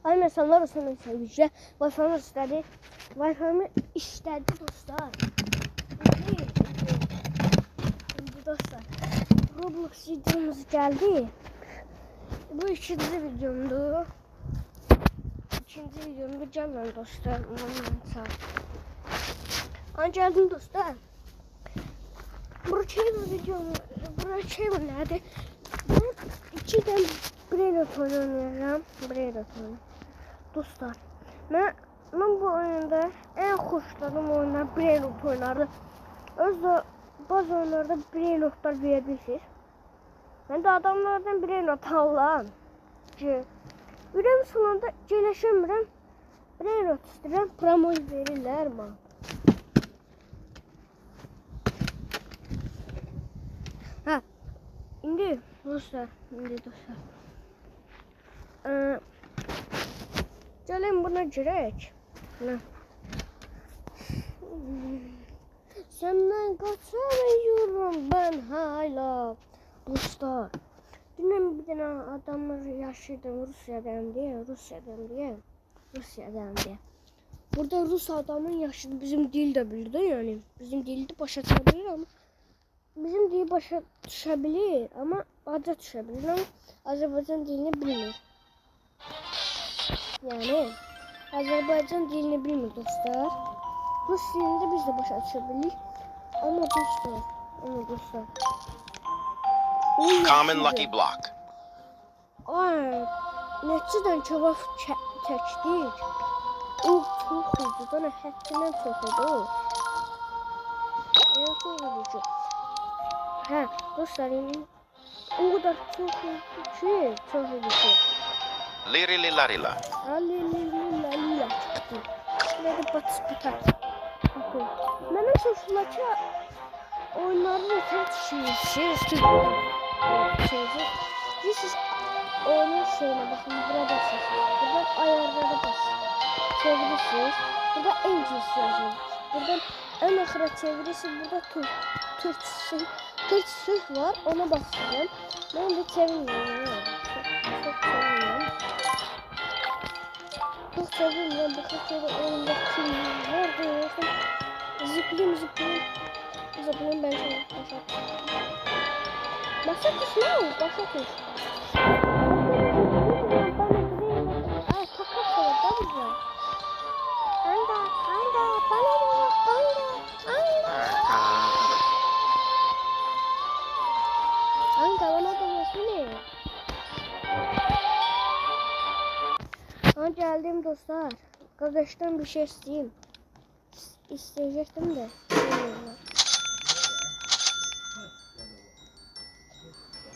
Ay insanlar olsun sevgili. Wi-Fi'mi istedi. Wi-Fi'mi istedi dostlar. Şimdi dostlar. Roblox videomuz geldi. Bu ikinci videomdu. İkinci videomda gelmem dostlar. Geldim dostlar. Buraya nerede? Ben ikiden Brainrot oynayacağım. Dostlar. Ben bu oyunda en hoşladığım oyunlar Brainrot oynardı. Özde bazı oyunlarda Brainrotlar verebilirsiniz. Ben de adamlardan Brainrot alıram ki ürəm sonunda gələşəmirəm. Brainrot istəyirəm, promoy verirlər mənə. İndi dostlar, gəlin buna girək. Səndən qaçamıyorum ben hala. Dostlar, dünən bir dənə adamlar yaşaydı Rusiyadan deyə. Burada Rus adamın yaşadı, bizim dil de bildi yani. Bizim dilde başa düşebilir ama bizim dili başa düşebilir ama adı düşebilir ama Azerbaycan dilini bilmir. Yani Azerbaycan dilini bilmir dostlar. Rus dilinde biz de başa düşebilir ama dostlar. Common Lucky Block. Ay, neçədən kebab çəkdik. O çox idi, dana həddindən çox idi. Dostlar, o kadar çok idi ki. Lirilarila. Lirilarila çıktı. Nerede batıp. Mənə soruşurlar ki, oyunları tartışıyorsunuz. Siz oyunun şeyine bakın, burada basıyorsunuz. Buradan ayarlara basın. Çevirirsiniz. Burada Engines yazıyor. Buradan en akhira çevirirsiniz. Burada Türk var, ona basacağım. Ben de çevirmiyorum. Çok çevirmiyorum. Bakın şöyle oyunda kim nerede yiyorsun? Zıplayayım ben sana başlatmış ne o? Başlatmış. Geldim dostlar. Kardeşten bir şey isteyeyim. İsteyecektim de.